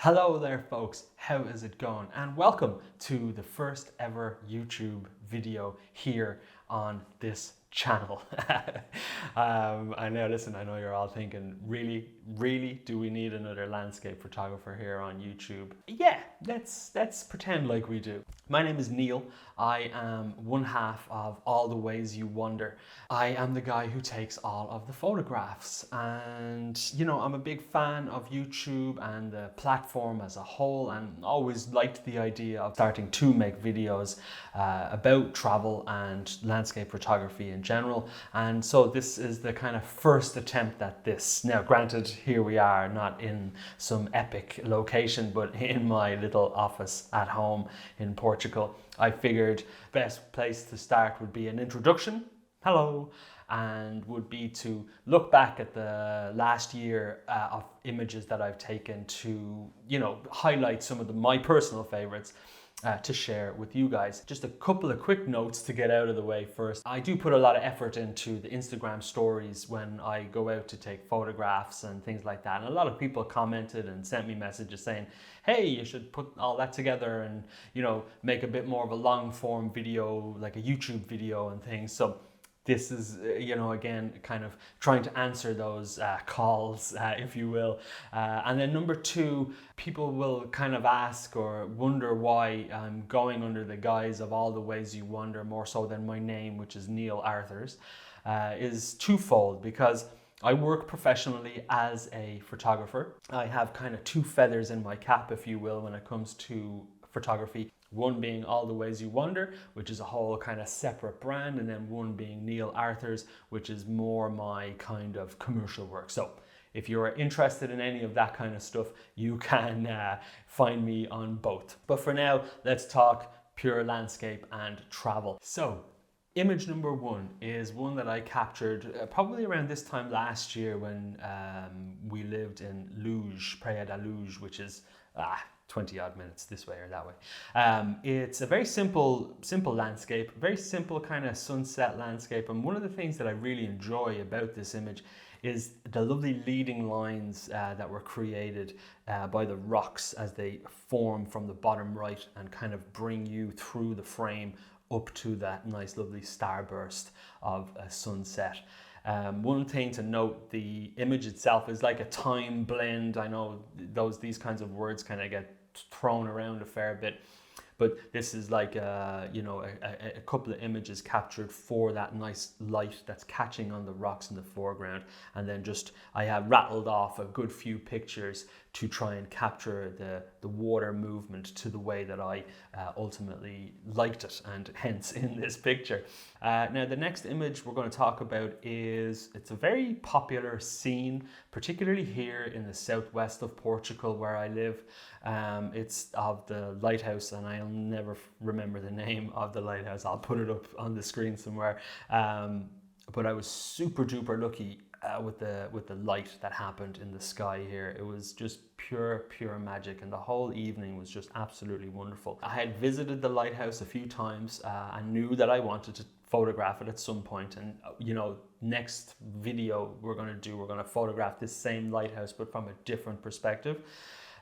Hello there folks, how is it going? And welcome to the first ever YouTube video here on this channel. I know you're all thinking, really, do we need another landscape photographer here on YouTube? Yeah, let's pretend like we do. My name is Neil. I am one half of All the Ways You Wonder. I am the guy who takes all of the photographs, and I'm a big fan of YouTube and the platform as a whole, and always liked the idea of starting to make videos about travel and landscape photography in general. And so this is the kind of first attempt at this. Now granted, here we are, not in some epic location, but in my little office at home in Portugal. I figured best place to start would be an introduction. Hello. And would be to look back at the last year of images that I've taken to, highlight some of my personal favorites to share with you guys. Just a couple of quick notes to get out of the way first. I do put a lot of effort into the Instagram stories when I go out to take photographs and things like that. And a lot of people commented and sent me messages saying, hey, you should put all that together and, make a bit more of a long form video, like a YouTube video and things. So this is, again, kind of trying to answer those calls, if you will. And then number two, people will kind of ask or wonder why I'm going under the guise of All the Ways You Wonder more so than my name, which is Neil Arthurs, is twofold, because I work professionally as a photographer. I have kind of two feathers in my cap, if you will, when it comes to photography. One being All the Ways You Wonder, which is a whole kind of separate brand, and then one being Neil Arthurs, which is more my kind of commercial work. So if you're interested in any of that kind of stuff, you can find me on both. But for now, let's talk pure landscape and travel. So image number one is one that I captured probably around this time last year when we lived in Luge, Praia da Luge, which is 20 odd minutes this way or that way. It's a very simple landscape, very simple kind of sunset landscape. And one of the things that I really enjoy about this image is the lovely leading lines that were created by the rocks as they form from the bottom right and kind of bring you through the frame up to that nice lovely starburst of a sunset. One thing to note, the image itself is like a time blend. I know these kinds of words kind of get thrown around a fair bit, but this is like a couple of images captured for that nice light that's catching on the rocks in the foreground, and then I have rattled off a good few pictures to try and capture the water movement to the way that I ultimately liked it, and hence in this picture. Now the next image we're going to talk about it's a very popular scene, particularly here in the southwest of Portugal where I live. It's of the lighthouse, and I'll never remember the name of the lighthouse. I'll put it up on the screen somewhere. But I was super duper lucky with the light that happened in the sky here. It was just pure magic, and the whole evening was just absolutely wonderful. I had visited the lighthouse a few times. I knew that I wanted to photograph it at some point, and next video we're going to photograph this same lighthouse but from a different perspective.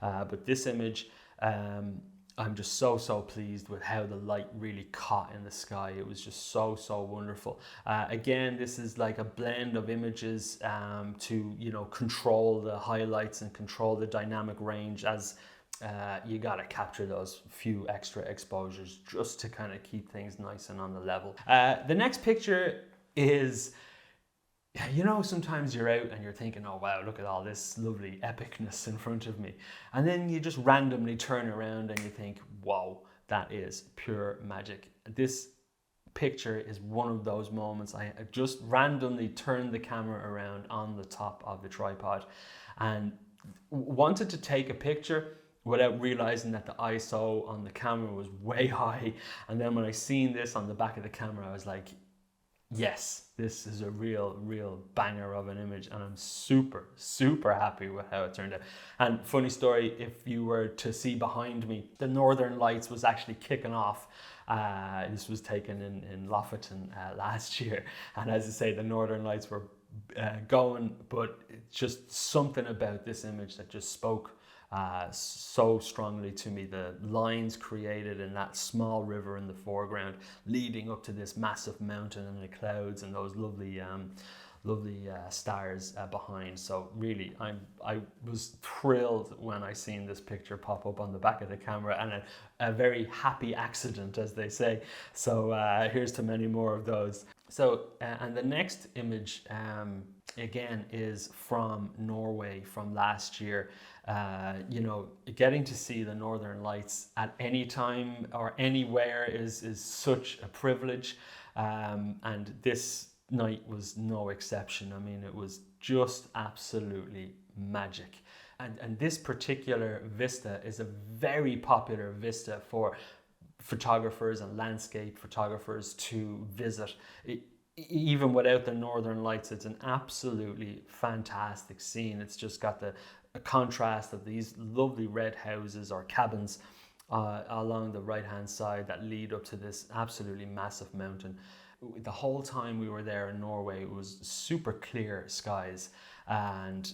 But this image, I'm just so pleased with how the light really caught in the sky. It was just so wonderful. Again, this is like a blend of images to control the highlights and control the dynamic range, as you gotta capture those few extra exposures just to kind of keep things nice and on the level. The next picture is, sometimes you're out and you're thinking, oh wow, look at all this lovely epicness in front of me. And then you just randomly turn around and you think, wow, that is pure magic. This picture is one of those moments. I just randomly turned the camera around on the top of the tripod and wanted to take a picture without realizing that the ISO on the camera was way high. And then when I seen this on the back of the camera, I was like, yes, this is a real banger of an image, and I'm super happy with how it turned out. And funny story, if you were to see behind me, the Northern Lights was actually kicking off. This was taken in Lofoten last year, and as I say, the Northern Lights were going, but it's just something about this image that just spoke so strongly to me. The lines created in that small river in the foreground leading up to this massive mountain and the clouds and those lovely stars behind. So really, I was thrilled when I seen this picture pop up on the back of the camera, and a very happy accident, as they say. So here's to many more of those. So and the next image again is from Norway from last year. You know, getting to see the Northern Lights at any time or anywhere is such a privilege, and this night was no exception. I mean, it was just absolutely magic. And this particular vista is a very popular vista for photographers and landscape photographers to visit. Even without the Northern Lights, it's an absolutely fantastic scene. It's just got the contrast of these lovely red houses or cabins along the right hand side that lead up to this absolutely massive mountain. The whole time we were there in Norway, it was super clear skies, and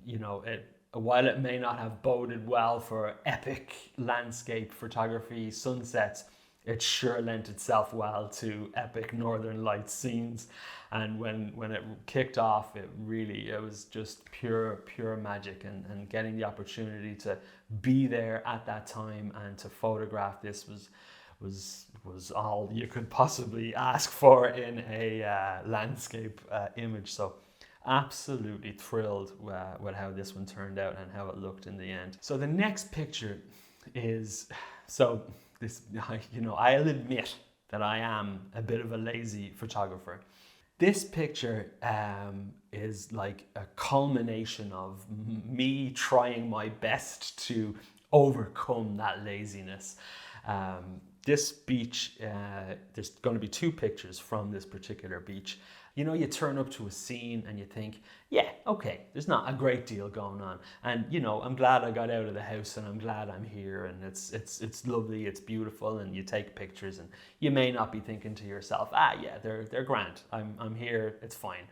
you know, while it may not have boded well for epic landscape photography sunsets, it sure lent itself well to epic Northern Lights scenes. And when it kicked off, it was just pure magic, and getting the opportunity to be there at that time and to photograph this was all you could possibly ask for in a landscape image. So absolutely thrilled with how this one turned out and how it looked in the end. So the next picture is, you know, I'll admit that I am a bit of a lazy photographer. This picture is like a culmination of me trying my best to overcome that laziness. This beach, there's going to be two pictures from this particular beach. You know, you turn up to a scene and you think, yeah, okay, there's not a great deal going on. And, you know, I'm glad I got out of the house and I'm glad I'm here, and it's lovely, it's beautiful, and you take pictures and you may not be thinking to yourself, yeah, they're grand. I'm here, it's fine.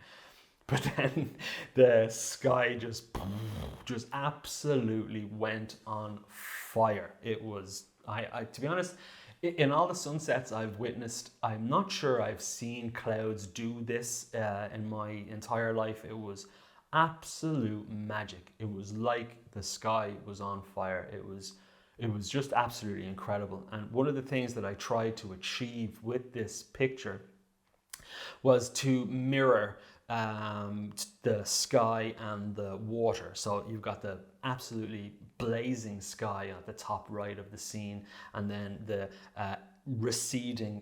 But then the sky just absolutely went on fire. It was, to be honest, in all the sunsets I've witnessed, I'm not sure I've seen clouds do this in my entire life. It was absolute magic. It was like the sky was on fire. It was just absolutely incredible. And one of the things that I tried to achieve with this picture was to mirror the sky and the water. So you've got the absolutely blazing sky at the top right of the scene, and then the receding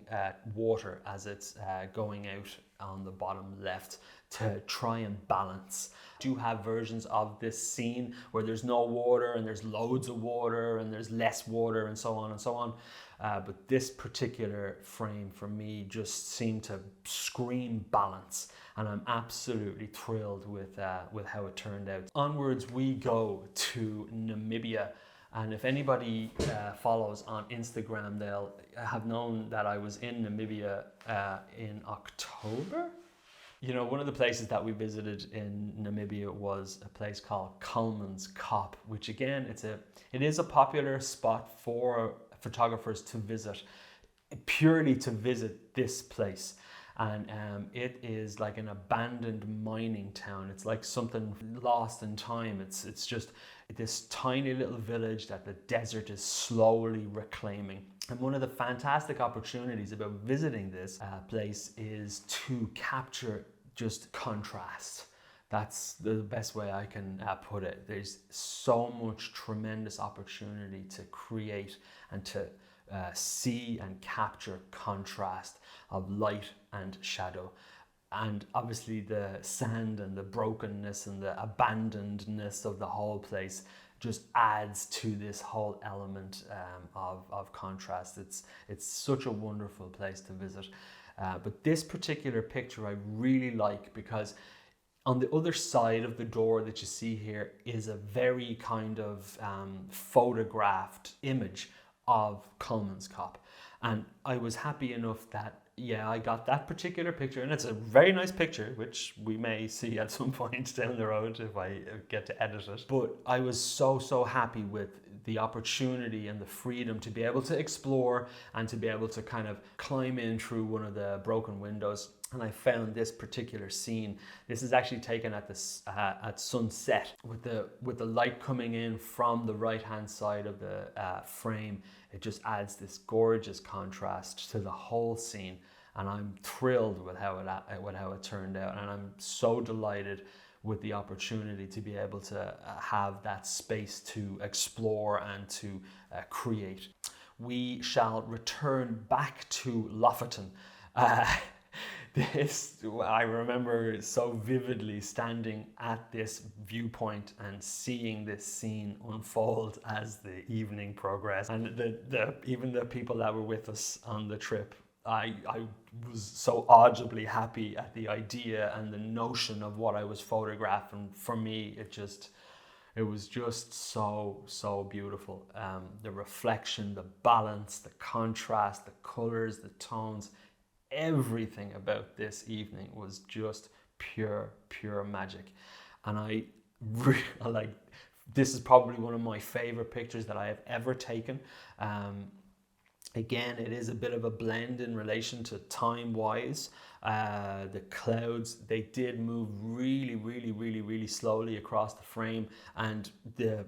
water as it's going out on the bottom left, to try and balance. I do have versions of this scene where there's no water and there's loads of water and there's less water and so on and so on. But this particular frame for me just seemed to scream balance, and I'm absolutely thrilled with how it turned out. Onwards we go to Namibia, and if anybody follows on Instagram, they'll have known that I was in Namibia in October. You know, one of the places that we visited in Namibia was a place called Kuhlman's Kop, which again, it is a popular spot for photographers to visit, purely to visit this place. And it is like an abandoned mining town. It's like something lost in time. It's just this tiny little village that the desert is slowly reclaiming. And one of the fantastic opportunities about visiting this place is to capture just contrast. That's the best way I can put it. There's so much tremendous opportunity to create and to see and capture contrast of light and shadow. And obviously the sand and the brokenness and the abandonedness of the whole place just adds to this whole element of contrast. It's such a wonderful place to visit. But this particular picture I really like, because on the other side of the door that you see here is a very kind of photographed image of Kuhlman's Kop. And I was happy enough that yeah, I got that particular picture, and it's a very nice picture, which we may see at some point down the road if I get to edit it. But I was so happy with the opportunity and the freedom to be able to explore and to be able to kind of climb in through one of the broken windows. And I found this particular scene. This is actually taken at sunset with the light coming in from the right hand side of the frame. It just adds this gorgeous contrast to the whole scene, and I'm thrilled with how it turned out. And I'm so delighted with the opportunity to be able to have that space to explore and to create. We shall return back to Lofoten. I remember so vividly standing at this viewpoint and seeing this scene unfold as the evening progressed. And even the people that were with us on the trip, I was so audibly happy at the idea and the notion of what I was photographing. For me, it was just so beautiful. The reflection, the balance, the contrast, the colors, the tones, everything about this evening was just pure magic. And I really like, this is probably one of my favorite pictures that I have ever taken. Again, it is a bit of a blend in relation to time wise. The clouds, they did move really slowly across the frame, and the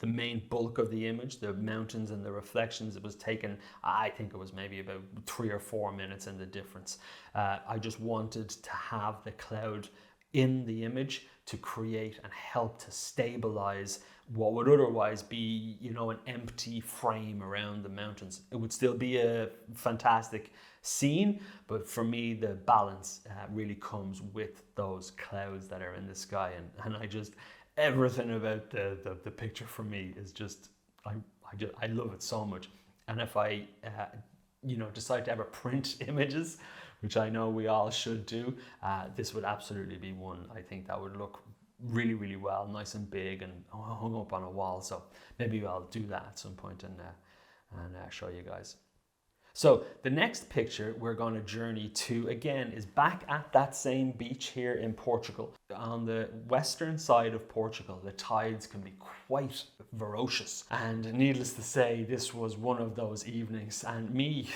main bulk of the image, the mountains and the reflections, it was taken, I think it was maybe about 3 or 4 minutes in the difference. I just wanted to have the cloud in the image to create and help to stabilize what would otherwise be, an empty frame around the mountains. It would still be a fantastic scene, but for me, the balance really comes with those clouds that are in the sky. And everything about the picture for me is just, I love it so much. And if I, decide to ever print images, which I know we all should do, this would absolutely be one I think that would look really well, nice and big and hung up on a wall. So maybe I'll do that at some point and show you guys. So the next picture we're going to journey to, again, is back at that same beach here in Portugal. On the western side of Portugal, the tides can be quite ferocious. And needless to say, this was one of those evenings. And me,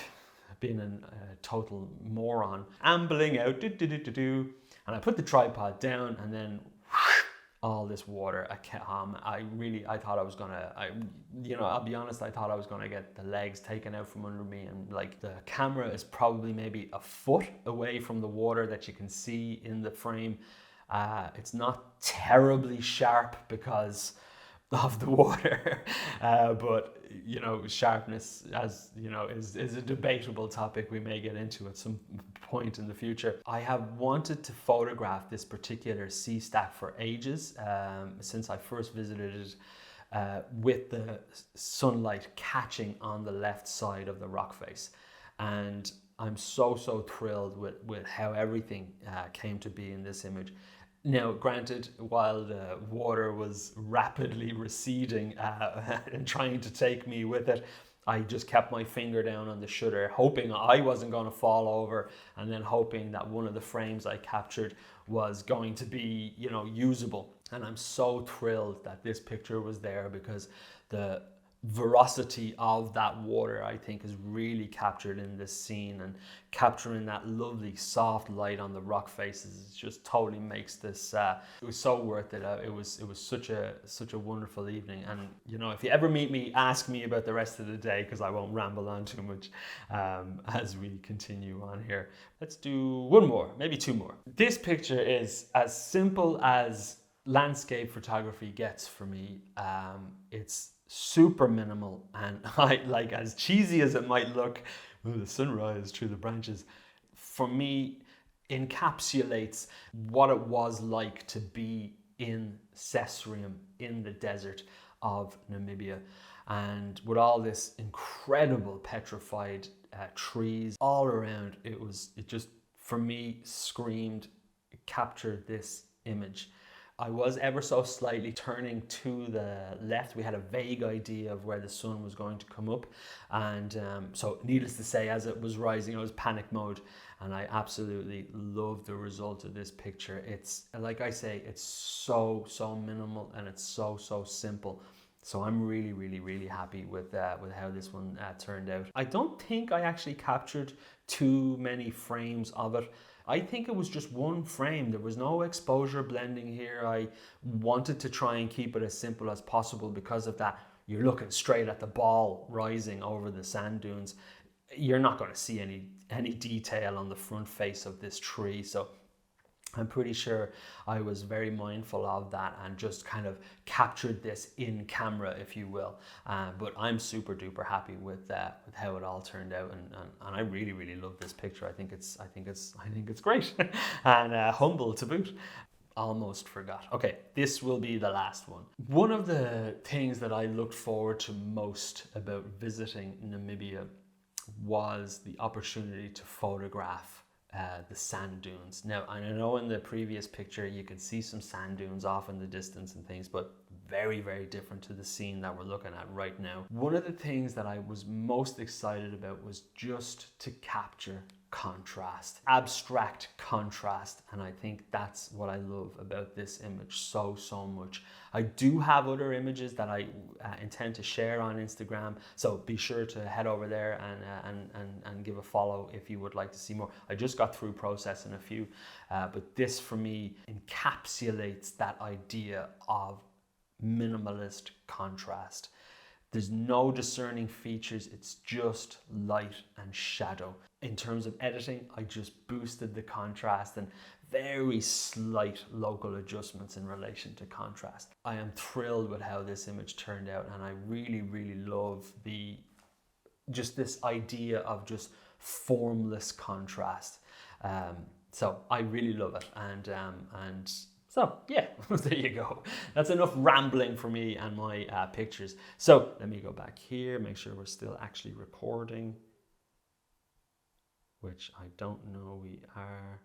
being a total moron, ambling out, and I put the tripod down, and then all this water. I thought I was gonna, I'll be honest, I thought I was gonna get the legs taken out from under me, and like the camera is probably maybe a foot away from the water that you can see in the frame. It's not terribly sharp because of the water, but sharpness, as is a debatable topic we may get into at some point in the future. I have wanted to photograph this particular sea stack for ages, since I first visited it, with the sunlight catching on the left side of the rock face. And I'm so thrilled with how everything came to be in this image. Now, granted, while the water was rapidly receding and trying to take me with it, I just kept my finger down on the shutter, hoping I wasn't going to fall over, and then hoping that one of the frames I captured was going to be, usable. And I'm so thrilled that this picture was there, because the veracity of that water, I think, is really captured in this scene, and capturing that lovely soft light on the rock faces just totally makes this it was so worth it. It was such a wonderful evening. And if you ever meet me, ask me about the rest of the day, because I won't ramble on too much as we continue on here. Let's do one more, maybe two more. This picture is as simple as landscape photography gets for me. It's super minimal, and as cheesy as it might look, the sunrise through the branches, for me, encapsulates what it was like to be in Sesrium, in the desert of Namibia. And with all this incredible petrified trees all around, it just, for me, screamed, captured this image. I was ever so slightly turning to the left. We had a vague idea of where the sun was going to come up. And so needless to say, as it was rising, I was panic mode. And I absolutely love the result of this picture. It's, like I say, it's so minimal and it's so simple. So I'm really happy with how this one turned out. I don't think I actually captured too many frames of it. I think it was just one frame. There was no exposure blending here. I wanted to try and keep it as simple as possible because of that. You're looking straight at the ball rising over the sand dunes. You're not going to see any detail on the front face of this tree. So I'm pretty sure I was very mindful of that and just kind of captured this in camera, if you will. But I'm super duper happy with how it all turned out, and I really love this picture. I think it's great and humble to boot. Almost forgot. Okay, this will be the last one. One of the things that I looked forward to most about visiting Namibia was the opportunity to photograph the sand dunes. Now, I know in the previous picture you can see some sand dunes off in the distance and things, but very different to the scene that we're looking at right now. One of the things that I was most excited about was just to capture contrast, abstract contrast, and I think that's what I love about this image so much. I do have other images that I intend to share on Instagram, so be sure to head over there and give a follow if you would like to see more. I just got through processing a few, but this for me encapsulates that idea of minimalist contrast. There's no discerning features, it's just light and shadow. In terms of editing, I just boosted the contrast and very slight local adjustments in relation to contrast. I am thrilled with how this image turned out, and I really love just this idea of just formless contrast. So I really love it, and so yeah, there you go. That's enough rambling for me and my pictures. So let me go back here, make sure we're still actually recording, which I don't know we are.